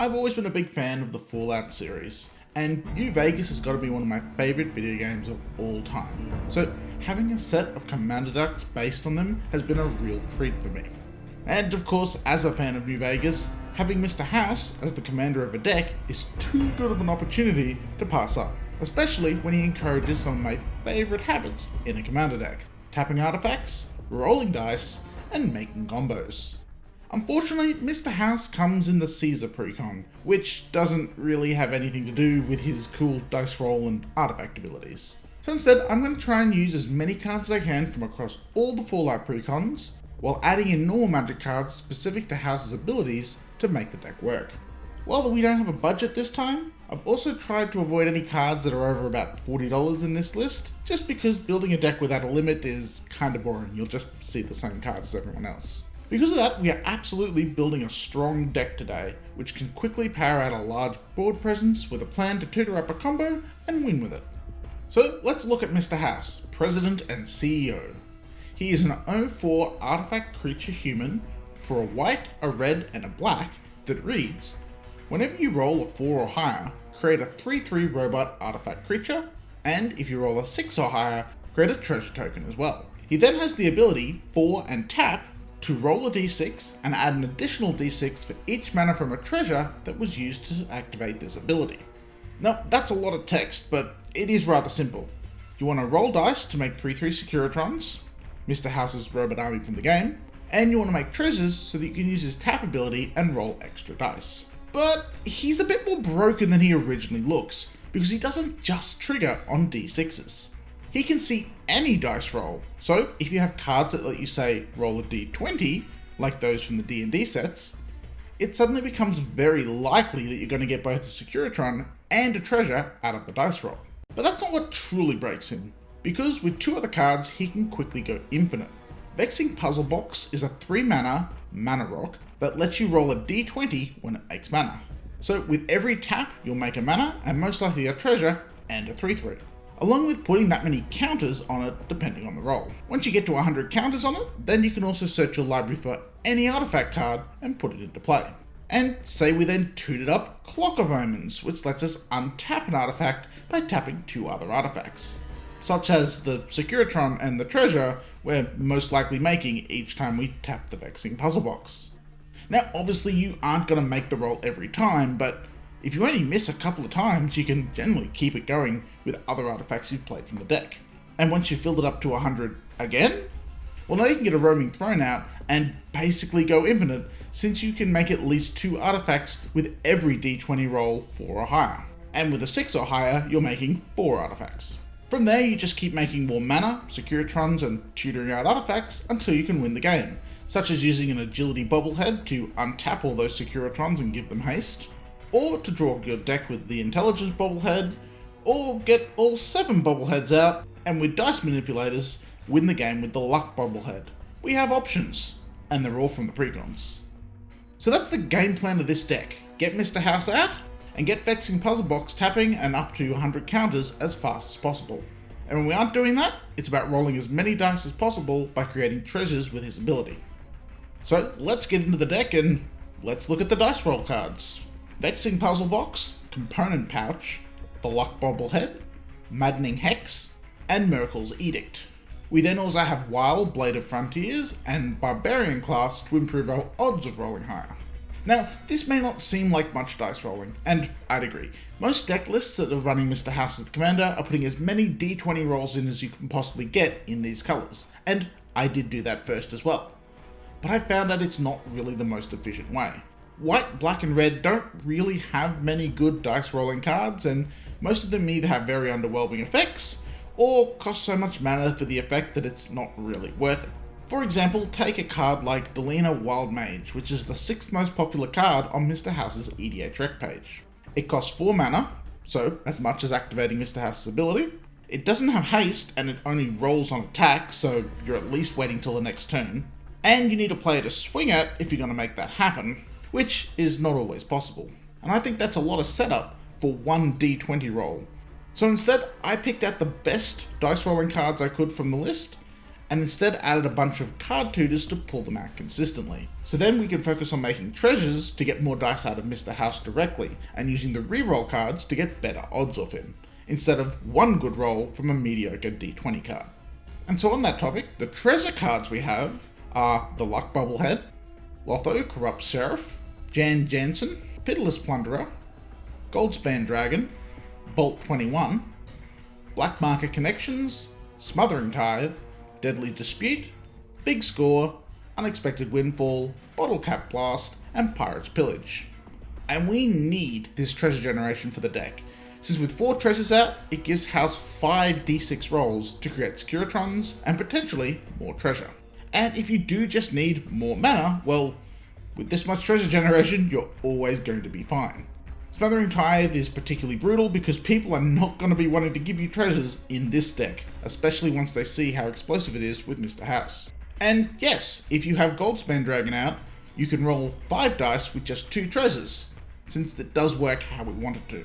I've always been a big fan of the Fallout series, and New Vegas has got to be one of my favourite video games of all time. So having a set of commander decks based on them has been a real treat for me. And of course, as a fan of New Vegas, having Mr. House as the commander of a deck is too good of an opportunity to pass up, especially when he encourages some of my favourite habits in a commander deck: tapping artifacts, rolling dice, and making combos. Unfortunately, Mr. House comes in the Caesar precon, which doesn't really have anything to do with his cool dice roll and artifact abilities. So instead, I'm going to try and use as many cards as I can from across all the Fallout precons, while adding in normal Magic cards specific to House's abilities to make the deck work. While we don't have a budget this time, I've also tried to avoid any cards that are over about $40 in this list, just because building a deck without a limit is kinda boring. You'll just see the same cards as everyone else. Because of that, we are absolutely building a strong deck today, which can quickly power out a large board presence with a plan to tutor up a combo and win with it. So let's look at Mr. House, President and CEO. He is an 0/4 artifact creature human for a white, a red, and a black that reads, whenever you roll a 4 or higher, create a 3/3 robot artifact creature, and if you roll a 6 or higher, create a treasure token as well. He then has the ability, 4 and tap, to roll a d6 and add an additional d6 for each mana from a treasure that was used to activate this ability. Now, that's a lot of text, but it is rather simple. You want to roll dice to make 3/3 Securitrons, Mr. House's robot army from the game, and you want to make treasures so that you can use his tap ability and roll extra dice. But he's a bit more broken than he originally looks, because he doesn't just trigger on d6s. He can see any dice roll, so if you have cards that let you say roll a d20, like those from the D&D sets, it suddenly becomes very likely that you're going to get both a Securitron and a treasure out of the dice roll. But that's not what truly breaks him, because with 2 other cards he can quickly go infinite. Vexing Puzzle Box is a 3 mana rock that lets you roll a d20 when it makes mana. So with every tap you'll make a mana and most likely a treasure and a 3/3. Along with putting that many counters on it depending on the roll. Once you get to 100 counters on it, then you can also search your library for any artifact card and put it into play. And say we then tooted up Clock of Omens, which lets us untap an artifact by tapping 2 other artifacts, such as the Securitron and the treasure we're most likely making each time we tap the Vexing Puzzle Box. Now obviously you aren't going to make the roll every time, but if you only miss a couple of times, you can generally keep it going with other artifacts you've played from the deck. And once you've filled it up to 100 again, well, now you can get a Roaming Throne out and basically go infinite, since you can make at least 2 artifacts with every d20 roll 4 or higher. And with a 6 or higher, you're making 4 artifacts. From there, you just keep making more mana, Securitrons, and tutoring out artifacts until you can win the game, such as using an Agility Bobblehead to untap all those Securitrons and give them haste, or to draw your deck with the Intelligence Bobblehead, or get all 7 Bobbleheads out, and with Dice Manipulators, win the game with the Luck Bobblehead. We have options, and they're all from the precons. So that's the game plan of this deck. Get Mr. House out, and get Vexing Puzzle Box tapping and up to 100 counters as fast as possible. And when we aren't doing that, it's about rolling as many dice as possible by creating treasures with his ability. So let's get into the deck and let's look at the dice roll cards. Vexing Puzzle Box, Component Pouch, the Luck Bobblehead, Maddening Hex, and Miracle's Edict. We then also have Wild Blade of Frontiers and Barbarian class to improve our odds of rolling higher. Now, this may not seem like much dice rolling, and I'd agree. Most deck lists that are running Mr. House as the commander are putting as many d20 rolls in as you can possibly get in these colours, and I did do that first as well. But I found that it's not really the most efficient way. White, black, and red don't really have many good dice rolling cards, and most of them either have very underwhelming effects, or cost so much mana for the effect that it's not really worth it. For example, take a card like Delina Wild Mage, which is the 6th most popular card on Mr. House's EDH rec page. It costs 4 mana, so as much as activating Mr. House's ability. It doesn't have haste, and it only rolls on attack, so you're at least waiting till the next turn. And you need a player to swing at if you're going to make that happen, which is not always possible. And I think that's a lot of setup for one d20 roll. So instead, I picked out the best dice rolling cards I could from the list, and instead added a bunch of card tutors to pull them out consistently. So then we can focus on making treasures to get more dice out of Mr. House directly, and using the reroll cards to get better odds off him, instead of one good roll from a mediocre D20 card. And so on that topic, the treasure cards we have are the Luck Bubblehead, Lotho Corrupt Sheriff, Jan Jansen, Pitiless Plunderer, Goldspan Dragon, Bolt 21, Black Market Connections, Smothering Tithe, Deadly Dispute, Big Score, Unexpected Windfall, Bottle Cap Blast, and Pirate's Pillage. And we need this treasure generation for the deck, since with 4 treasures out, it gives House 5 d6 rolls to create Securitrons and potentially more treasure. And if you do just need more mana, well, with this much treasure generation, you're always going to be fine. Smothering Tithe is particularly brutal because people are not going to be wanting to give you treasures in this deck, especially once they see how explosive it is with Mr. House. And yes, if you have Goldspan Dragon out, you can roll 5 dice with just 2 treasures, since it does work how we want it to.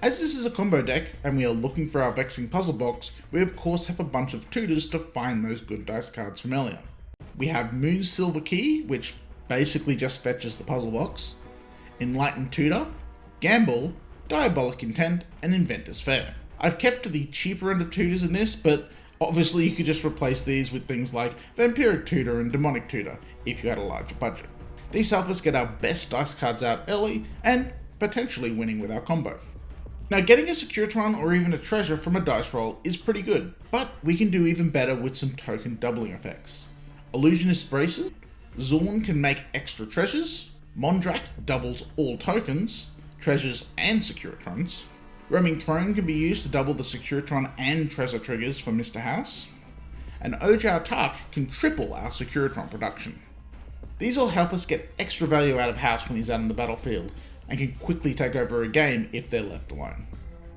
As this is a combo deck and we are looking for our Vexing Puzzle Box, we of course have a bunch of tutors to find those good dice cards from earlier. We have Moon's Silver Key, which basically just fetches the puzzle box, Enlightened Tutor, Gamble, Diabolic Intent, and Inventor's Fair. I've kept to the cheaper end of tutors in this, but obviously you could just replace these with things like Vampiric Tutor and Demonic Tutor if you had a larger budget. These help us get our best dice cards out early and potentially winning with our combo. Now, getting a Securitron or even a treasure from a dice roll is pretty good, but we can do even better with some token doubling effects. Illusionist Braces, Zorn can make extra treasures, Mondrak doubles all tokens, treasures and Securitrons, Roaming Throne can be used to double the Securitron and treasure triggers for Mr. House, and Ojar Tark can triple our Securitron production. These all help us get extra value out of House when he's out in the battlefield, and can quickly take over a game if they're left alone.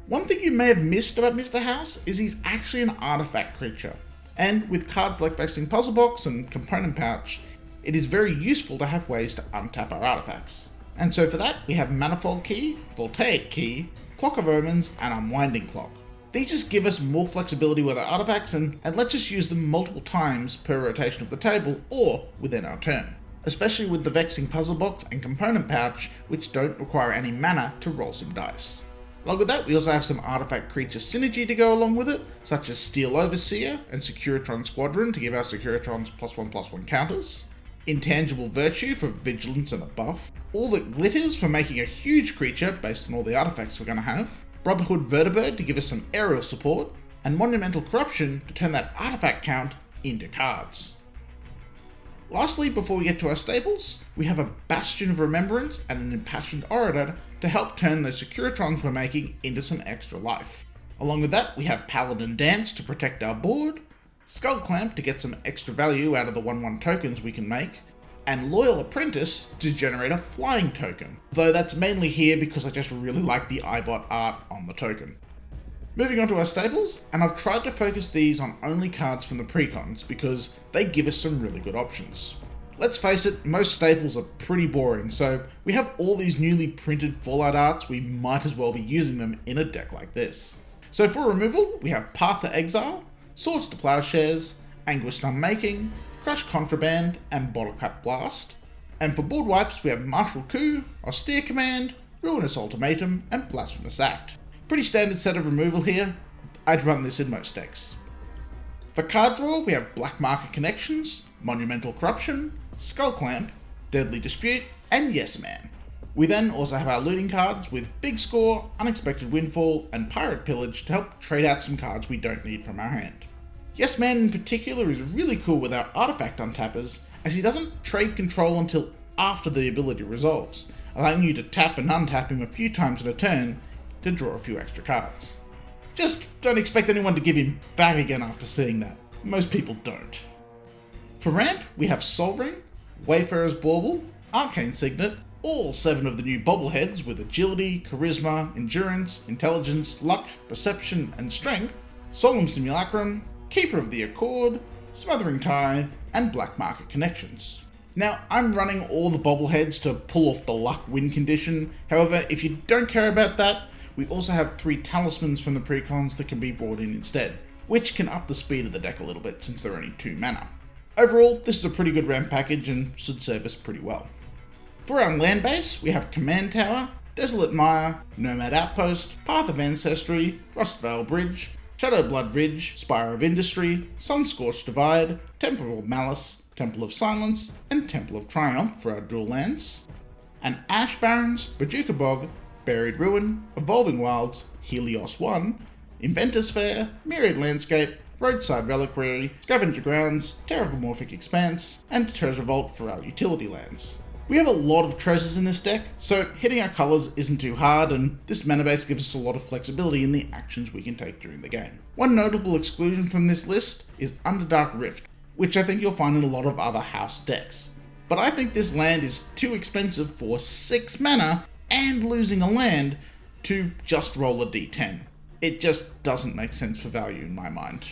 One thing you may have missed about Mr. House is he's actually an artifact creature, and with cards like Vexing Puzzle Box and Component Pouch, it is very useful to have ways to untap our artifacts. And so for that, we have Manifold Key, Voltaic Key, Clock of Omens, and Unwinding Clock. These just give us more flexibility with our artifacts and lets us use them multiple times per rotation of the table or within our turn, especially with the Vexing Puzzle Box and Component Pouch, which don't require any mana to roll some dice. Along with that, we also have some artifact creature synergy to go along with it, such as Steel Overseer and Securitron Squadron to give our Securitrons +1/+1 counters, Intangible Virtue for vigilance and a buff, All That Glitters for making a huge creature based on all the artifacts we're going to have, Brotherhood Vertibird to give us some aerial support, and Monumental Corruption to turn that artifact count into cards. Lastly, before we get to our staples, we have a Bastion of Remembrance and an Impassioned Orator to help turn those Securitrons we're making into some extra life. Along with that, we have Paladin Dance to protect our board, Skull Clamp to get some extra value out of the 1/1 tokens we can make, and Loyal Apprentice to generate a flying token, though that's mainly here because I just really like the Eyebot art on the token. Moving on to our staples, and I've tried to focus these on only cards from the precons because they give us some really good options. Let's face it, most staples are pretty boring, so we have all these newly printed Fallout arts, we might as well be using them in a deck like this. So for removal, we have Path to Exile, Swords to Plowshares, Anguished Unmaking, Crush Contraband, and Bottle Cap Blast. And for board wipes, we have Martial Coup, Austere Command, Ruinous Ultimatum, and Blasphemous Act. Pretty standard set of removal here. I'd run this in most decks. For card draw, we have Black Market Connections, Monumental Corruption, Skull Clamp, Deadly Dispute, and Yes Man. We then also have our looting cards with Big Score, Unexpected Windfall, and Pirate Pillage to help trade out some cards we don't need from our hand. Yes Man in particular is really cool with our artifact untappers, as he doesn't trade control until after the ability resolves, allowing you to tap and untap him a few times in a turn to draw a few extra cards. Just don't expect anyone to give him back again after seeing that. Most people don't. For ramp, we have Sol Ring, Wayfarer's Bauble, Arcane Signet, all 7 of the new bobbleheads with Agility, Charisma, Endurance, Intelligence, Luck, Perception, and Strength, Solemn Simulacrum, Keeper of the Accord, Smothering Tithe, and Black Market Connections. Now, I'm running all the bobbleheads to pull off the luck win condition. However, if you don't care about that, we also have 3 talismans from the precons that can be brought in instead. which can up the speed of the deck a little bit since they're only 2 mana. Overall, this is a pretty good ramp package and should serve us pretty well. For our land base, we have Command Tower, Desolate Mire, Nomad Outpost, Path of Ancestry, Rustvale Bridge, Shadowblood Ridge, Spire of Industry, Sunscorched Divide, Temple of Malice, Temple of Silence, and Temple of Triumph for our dual lands, and Ash Barrens, Bojuka Bog, Buried Ruin, Evolving Wilds, Helios 1, Inventor's Fair, Myriad Landscape, Roadside Reliquary, Scavenger Grounds, Terramorphic Expanse, and Treasure Vault for our utility lands. We have a lot of treasures in this deck, so hitting our colours isn't too hard, and this mana base gives us a lot of flexibility in the actions we can take during the game. One notable exclusion from this list is Underdark Rift, which I think you'll find in a lot of other house decks. But I think this land is too expensive for 6 mana and losing a land to just roll a d10. It just doesn't make sense for value in my mind.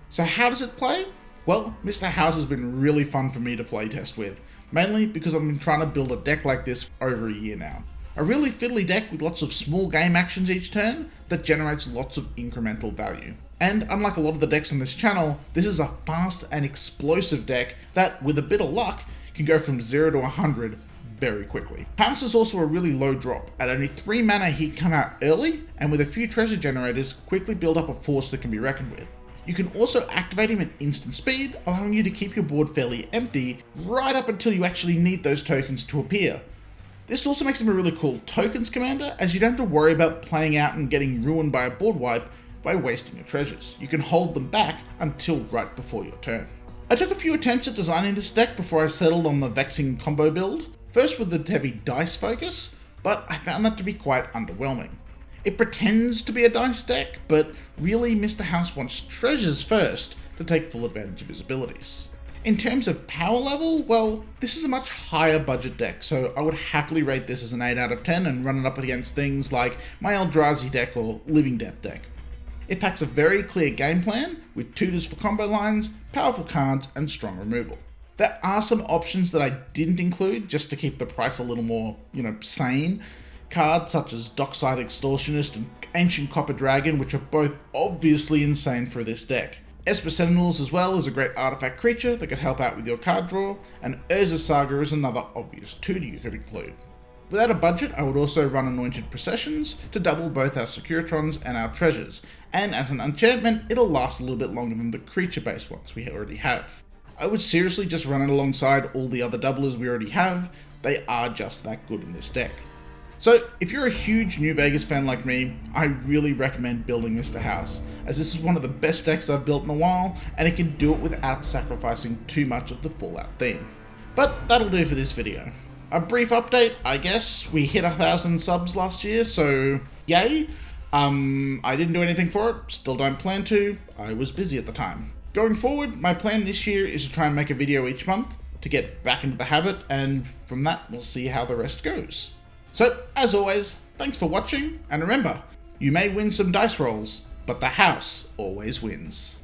So how does it play? Well, Mr. House has been really fun for me to playtest with, mainly because I've been trying to build a deck like this for over a year now. A really fiddly deck with lots of small game actions each turn that generates lots of incremental value. And unlike a lot of the decks on this channel, this is a fast and explosive deck that, with a bit of luck, can go from 0 to 100 very quickly. House is also a really low drop. At only 3 mana he'd come out early, and with a few treasure generators, quickly build up a force that can be reckoned with. You can also activate him at instant speed, allowing you to keep your board fairly empty right up until you actually need those tokens to appear. This also makes him a really cool tokens commander, as you don't have to worry about playing out and getting ruined by a board wipe by wasting your treasures. You can hold them back until right before your turn. I took a few attempts at designing this deck before I settled on the Vexing combo build, first with the heavy dice focus, but I found that to be quite underwhelming. It pretends to be a dice deck, but really Mr. House wants treasures first to take full advantage of his abilities. In terms of power level, well, this is a much higher budget deck, so I would happily rate this as an 8 out of 10 and run it up against things like my Eldrazi deck or Living Death deck. It packs a very clear game plan, with tutors for combo lines, powerful cards, and strong removal. There are some options that I didn't include just to keep the price a little more, sane. Cards such as Dockside Extortionist and Ancient Copper Dragon, which are both obviously insane for this deck. Esper Sentinels as well is a great artifact creature that could help out with your card draw, and Urza Saga is another obvious tutor you could include. Without a budget, I would also run Anointed Processions to double both our Securitrons and our treasures, and as an enchantment, it'll last a little bit longer than the creature-based ones we already have. I would seriously just run it alongside all the other doublers we already have. They are just that good in this deck. So, if you're a huge New Vegas fan like me, I really recommend building Mr. House, as this is one of the best decks I've built in a while, and it can do it without sacrificing too much of the Fallout theme. But that'll do for this video. A brief update, I guess. We hit 1,000 subs last year, so yay. I didn't do anything for it, still don't plan to. I was busy at the time. Going forward, my plan this year is to try and make a video each month to get back into the habit, and from that we'll see how the rest goes. So, as always, thanks for watching, and remember, you may win some dice rolls, but the house always wins.